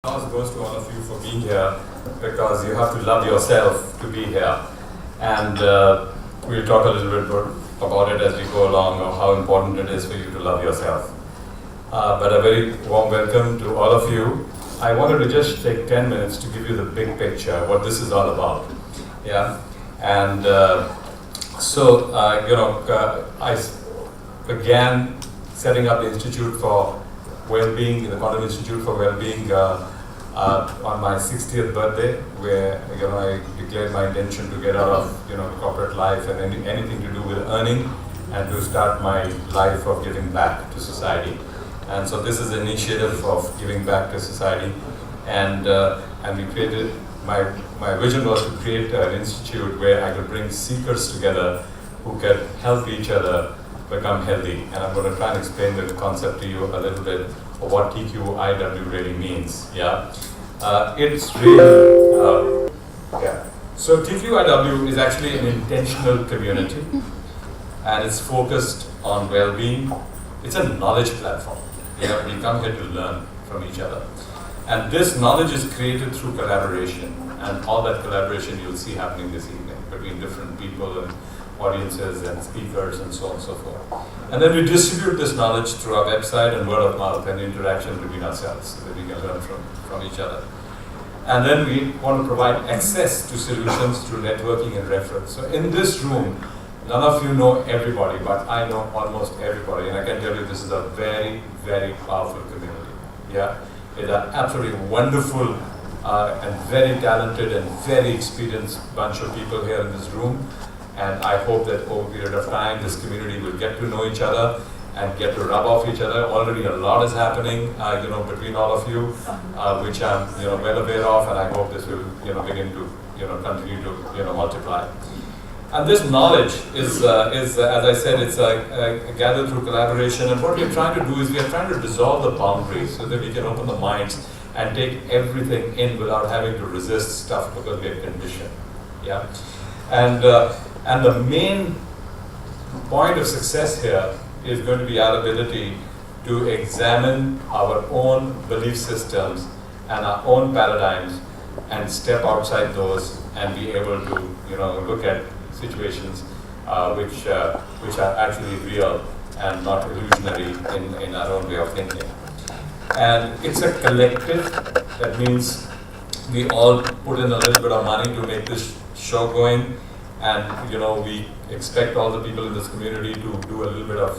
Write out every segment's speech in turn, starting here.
Applause goes to all of you for being here because you have to love yourself to be here. And we'll talk a little bit about it as we go along, or how important it is for you to love yourself. But a very warm welcome to all of you. I wanted to just take 10 minutes to give you the big picture, what this is all about. Yeah, and I began setting up the Institute for Well-being, the Condon Institute for Well-being, on my 60th birthday, where I declared my intention to get out of corporate life and anything to do with earning, and to start my life of giving back to society. And so this is an initiative of giving back to society, and we created. My vision was to create an institute where I could bring seekers together who could help each other become healthy. And I'm going to try and explain the concept to you a little bit of what TQIW really means. Yeah, it's really So TQIW is actually an intentional community, and it's focused on well-being. It's a knowledge platform. Yeah, we come here to learn from each other. And this knowledge is created through collaboration, and all that collaboration you'll see happening this evening between different people and audiences and speakers and so on and so forth. And then we distribute this knowledge through our website and word of mouth and interaction between ourselves so that we can learn from each other. And then we want to provide access to solutions through networking and reference. So in this room, none of you know everybody, but I know almost everybody, and I can tell you this is a very, very powerful community. Yeah, it's an absolutely wonderful and very talented and very experienced bunch of people here in this room. And I hope that over a period of time, this community will get to know each other and get to rub off each other. Already a lot is happening, between all of you, which I'm, well aware of, and I hope this will, begin to, continue to, multiply. And this knowledge is as I said, it's gathered through collaboration. And what we're trying to do is we are trying to dissolve the boundaries so that we can open the minds and take everything in without having to resist stuff because we are conditioned. Yeah, and the main point of success here is going to be our ability to examine our own belief systems and our own paradigms and step outside those and be able to look at situations which are actually real and not illusionary in our own way of thinking. And it's a collective. That means we all put in a little bit of money to make this show going, and we expect all the people in this community to do a little bit of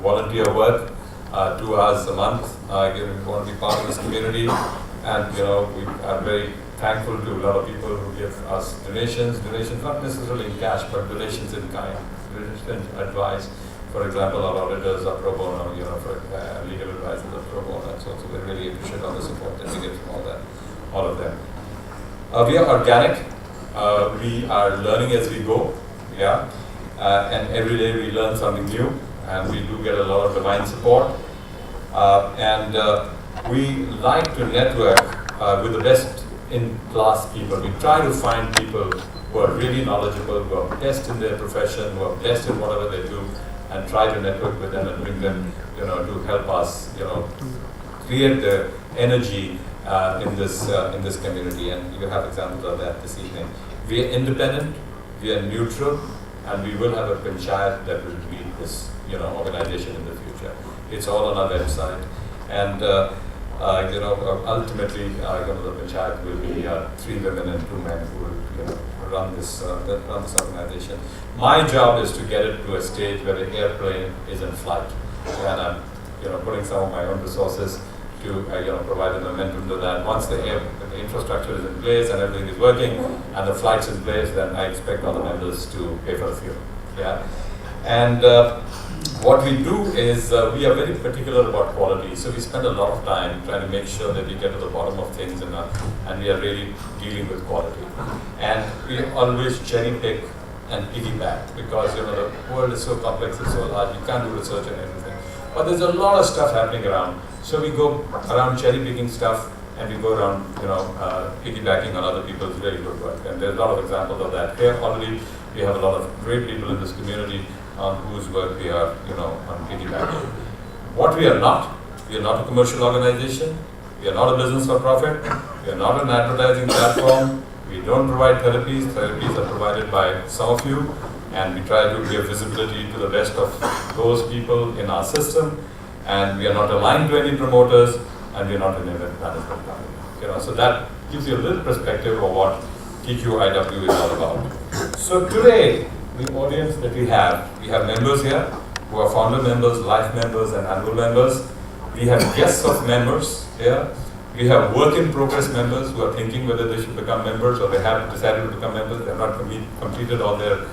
volunteer work, 2 hours a month. We want to be part of this community, and we are very thankful to a lot of people who give us donations not necessarily in cash, but donations in kind, donations in advice. For example, our auditors are pro bono, for legal advisors are pro bono, so we really appreciate all the support that we get from all of them. We are organic. We are learning as we go, yeah, and every day we learn something new, and we do get a lot of divine support. And we like to network with the best in class people. We try to find people who are really knowledgeable, who are best in their profession, who are best in whatever they do, and try to network with them and bring them, to help us, create the energy in this community. And you have examples of that this evening. We are independent, we are neutral, and we will have a panchayat that will lead this, organization in the future. It's all on our website, and ultimately, the panchayat will be 3 women and 2 men who will, run this organization. My job is to get it to a stage where the airplane is in flight, and I'm, putting some of my own resources to provide the momentum to that. Once the infrastructure is in place and everything is working and the flight's in place, then I expect all the members to pay for the fuel. Yeah, and what we do is we are very particular about quality. So we spend a lot of time trying to make sure that we get to the bottom of things, and we are really dealing with quality. And we always cherry pick and piggyback because the world is so complex and so large. You can't do research on everything. But there's a lot of stuff happening around. So we go around cherry picking stuff, and we go around, piggybacking on other people's really good work. And there's a lot of examples of that. Here already we have a lot of great people in this community on whose work we are, on piggybacking. What we are not a commercial organization. We are not a business for profit. We are not an advertising platform. We don't provide therapies. Therapies are provided by some of you, and we try to give visibility to the best of those people in our system. And we are not aligned to any promoters, and we are not an event management company. So that gives you a little perspective of what TQIW is all about. So today, the audience that we have members here who are founder members, life members, and annual members. We have guests of members here. We have work in progress members who are thinking whether they should become members or they have decided to become members. They have not completed all their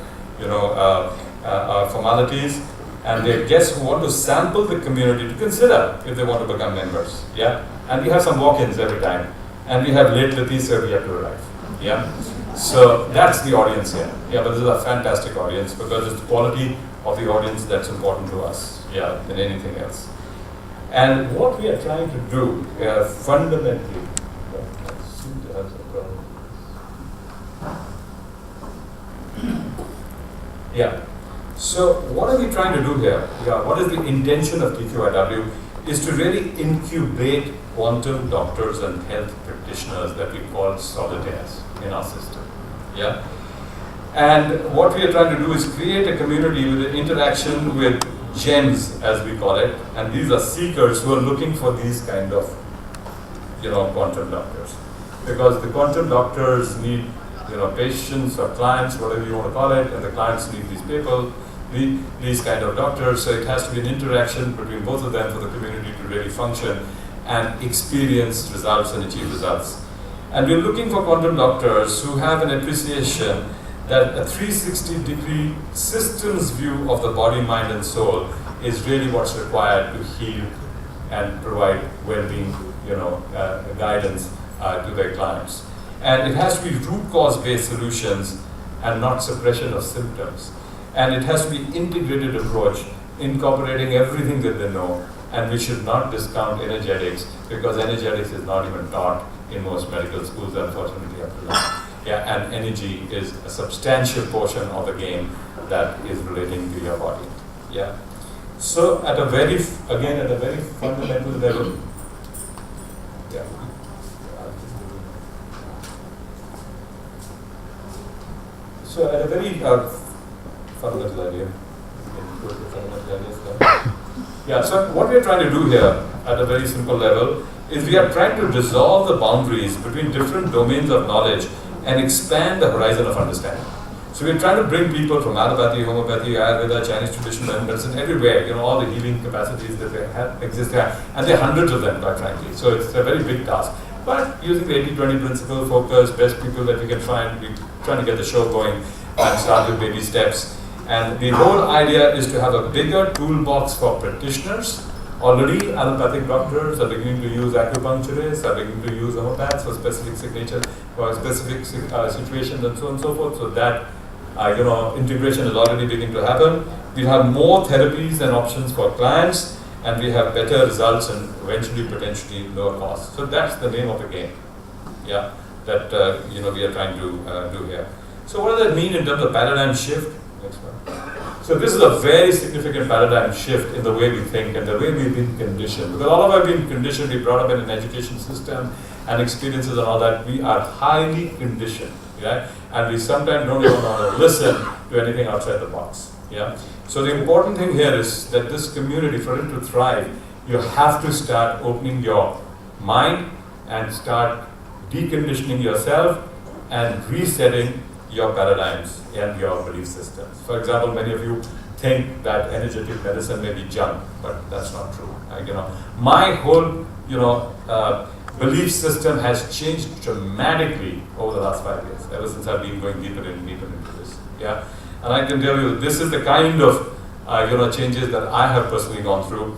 formalities. And they have guests who want to sample the community to consider if they want to become members. Yeah? And we have some walk-ins every time. And we have late Latifa every year to arrive. Yeah? So that's the audience here. Yeah, but this is a fantastic audience because it's the quality of the audience that's important to us, yeah, than anything else. And what we are trying to do fundamentally, yeah. So what are we trying to do here? Yeah, what is the intention of TQIW? Is to really incubate quantum doctors and health practitioners that we call solitaires in our system. Yeah. And what we are trying to do is create a community with an interaction with gems, as we call it, and these are seekers who are looking for these kind of, quantum doctors. Because the quantum doctors need, patients or clients, whatever you want to call it, and the clients need these people, these kind of doctors. So it has to be an interaction between both of them for the community to really function and experience results and achieve results. And we're looking for quantum doctors who have an appreciation that a 360-degree systems view of the body, mind, and soul is really what's required to heal and provide well-being, guidance to their clients. And it has to be root cause-based solutions and not suppression of symptoms. And it has to be integrated approach, incorporating everything that they know. And we should not discount energetics because energetics is not even taught in most medical schools, unfortunately, up to now. Yeah, and energy is a substantial portion of the game that is relating to your body. Yeah. So at a very fundamental level. Yeah. So at a very fundamental idea. Yeah. So what we are trying to do here at a very simple level is we are trying to dissolve the boundaries between different domains of knowledge and expand the horizon of understanding. So we're trying to bring people from allopathy, homeopathy, Ayurveda, Chinese traditional medicine, everywhere, all the healing capacities that exist here, and there are hundreds of them, quite frankly. So it's a very big task. But using the 80-20 principle, focus, best people that we can find, we're trying to get the show going and start with baby steps. And the whole idea is to have a bigger toolbox for practitioners. Already, allopathic doctors are beginning to use acupuncturists, are beginning to use homeopaths for specific signature, for specific situations, and so on and so forth. So that, integration is already beginning to happen. We have more therapies and options for clients, and we have better results and eventually, potentially, lower costs. So that's the name of the game. Yeah, that we are trying to do here. So what does that mean in terms of paradigm shift? Next one. So this is a very significant paradigm shift in the way we think and the way we've been conditioned. Because all of us have been conditioned, we brought up in an education system and experiences and all that. We are highly conditioned, yeah? And we sometimes don't even want to listen to anything outside the box. Yeah? So the important thing here is that this community, for it to thrive, you have to start opening your mind and start deconditioning yourself and resetting your paradigms and your belief systems. For example, many of you think that energetic medicine may be junk, but that's not true. My whole, belief system has changed dramatically over the last 5 years, ever since I've been going deeper and deeper into this. Yeah, and I can tell you, this is the kind of, changes that I have personally gone through,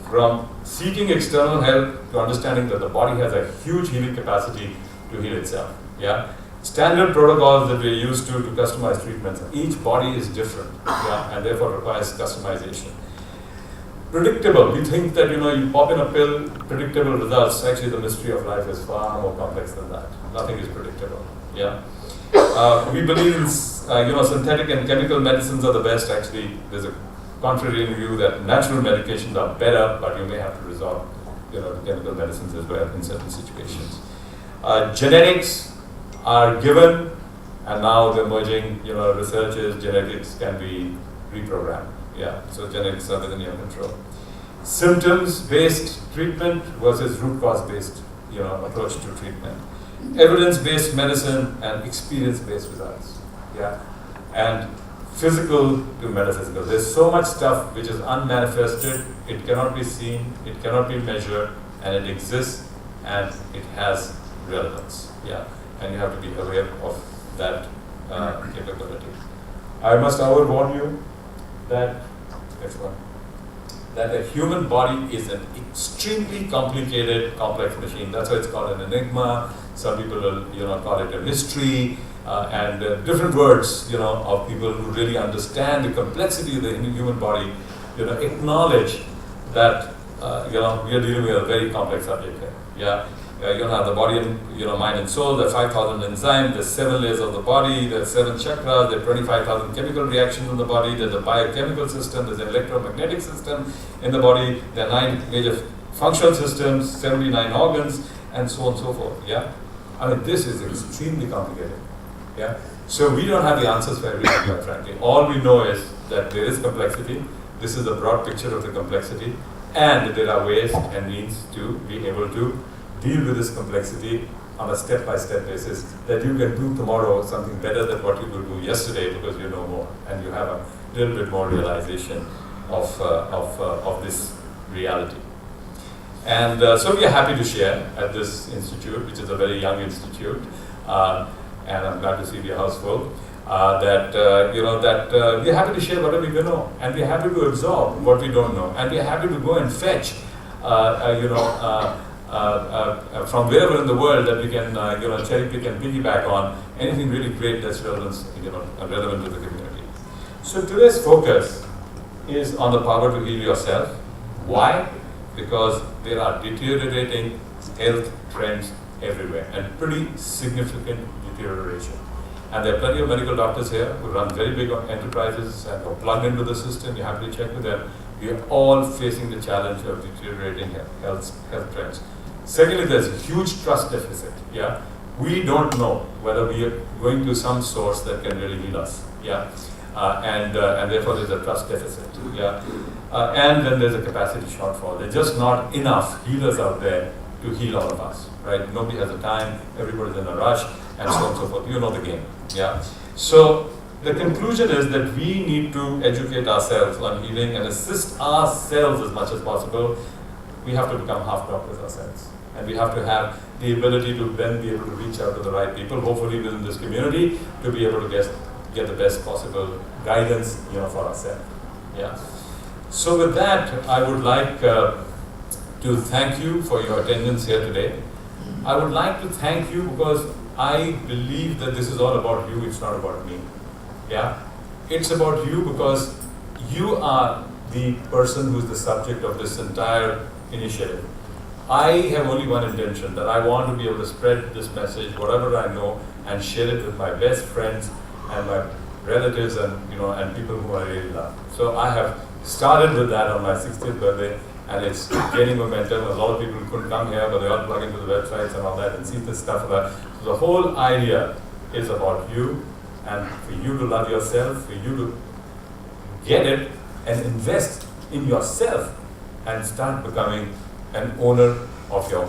from seeking external help to understanding that the body has a huge healing capacity to heal itself. Yeah. Standard protocols that we're used to customize treatments. Each body is different, and therefore requires customization. Predictable. We think that you pop in a pill, predictable results. Actually, the mystery of life is far more complex than that. Nothing is predictable. Yeah. We believe in synthetic and chemical medicines are the best. Actually, there's a contrary view that natural medications are better, but you may have to resort chemical medicines as well in certain situations. Genetics are given, and now the emerging research is genetics can be reprogrammed. Yeah, so genetics are within your control. Symptoms-based treatment versus root cause-based approach to treatment. Evidence-based medicine and experience-based results. Yeah, and physical to metaphysical. There's so much stuff which is unmanifested, it cannot be seen, it cannot be measured, and it exists and it has relevance. Yeah, and you have to be aware of that capability. I must warn you that that a human body is an extremely complicated, complex machine. That's why it's called an enigma. Some people will call it a mystery. And different words, of people who really understand the complexity of the human body, acknowledge that, we are dealing with a very complex subject here. Yeah, the body and mind and soul. There are 5,000 enzymes. There's 7 layers of the body. There's 7 chakras. There are 25,000 chemical reactions in the body. There's a biochemical system. There's an electromagnetic system in the body. There are 9 major functional systems, 79 organs, and so on and so forth. Yeah, I mean this is extremely complicated. Yeah, so we don't have the answers for everything, quite frankly. All we know is that there is complexity. This is a broad picture of the complexity, and there are ways and means to be able to deal with this complexity on a step-by-step basis, that you can do tomorrow something better than what you could do yesterday because you know more and you have a little bit more realization of this reality. And so we are happy to share at this institute, which is a very young institute, and I'm glad to see the house full, that we're happy to share whatever we know, and we're happy to absorb what we don't know, and we're happy to go and fetch from wherever in the world that we can cherry pick and piggyback on anything really great that's relevant to the community. So today's focus is on the power to heal yourself. Why? Because there are deteriorating health trends everywhere, and pretty significant deterioration. And there are plenty of medical doctors here who run very big enterprises and are plugged into the system. You have to check with them. We are all facing the challenge of deteriorating health trends. Secondly, there's a huge trust deficit. Yeah, we don't know whether we are going to some source that can really heal us. Yeah, and therefore there's a trust deficit. Yeah, and then there's a capacity shortfall. There's just not enough healers out there to heal all of us. Right? Nobody has the time. Everybody's in a rush, and so on and so forth. You know the game. Yeah. So the conclusion is that we need to educate ourselves on healing and assist ourselves as much as possible. We have to become half doctors ourselves, and we have to have the ability to then be able to reach out to the right people, hopefully within this community, to be able to get the best possible guidance, for ourselves. Yeah. So with that, I would like to thank you for your attendance here today. I would like to thank you because I believe that this is all about you, it's not about me. Yeah? It's about you because you are the person who's the subject of this entire initiative. I have only one intention, that I want to be able to spread this message, whatever I know, and share it with my best friends and my relatives and and people who I really love. So I have started with that on my 60th birthday, and it's gaining momentum. A lot of people couldn't come here, but they all plug into the websites and all that and see this stuff. So the whole idea is about you, and for you to love yourself, for you to get it and invest in yourself and start becoming an owner of your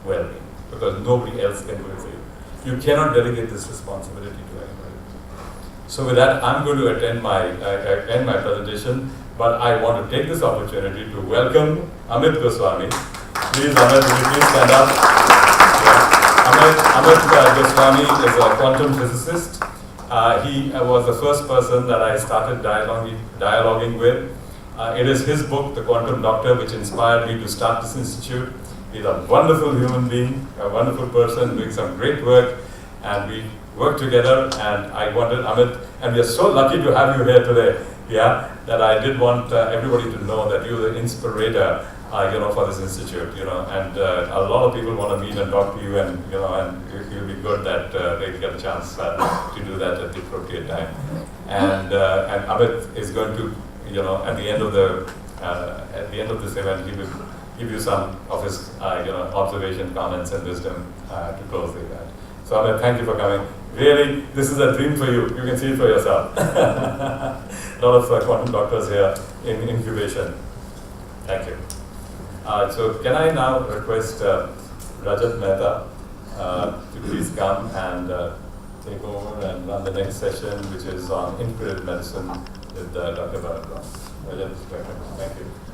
well-being, because nobody else can do it for you. You cannot delegate this responsibility to anybody. So with that, I'm going to end my presentation, but I want to take this opportunity to welcome Amit Goswami. Please, Amit, will you please stand up? Yeah. Amit Goswami is a quantum physicist. He was the first person that I started dialoguing with. It is his book, The Quantum Doctor, which inspired me to start this institute. He's a wonderful human being, a wonderful person doing some great work, and we work together. And I wanted Amit, and we are so lucky to have you here today. Yeah, that I did want everybody to know that you're the inspirator, for this institute. And a lot of people want to meet and talk to you, and and it will be good that they get a chance to do that at the appropriate time. And Amit is going to, at the end of this event, give you some of his observation, comments, and wisdom to close the event. So Amit, thank you for coming. Really, this is a dream for you. You can see it for yourself. A lot of quantum doctors here in incubation. Thank you. So can I now request Rajat Mehta to please come and take over and run the next session, which is on integrative medicine with Dr. Bharat Ram. Rajat, welcome. Thank you.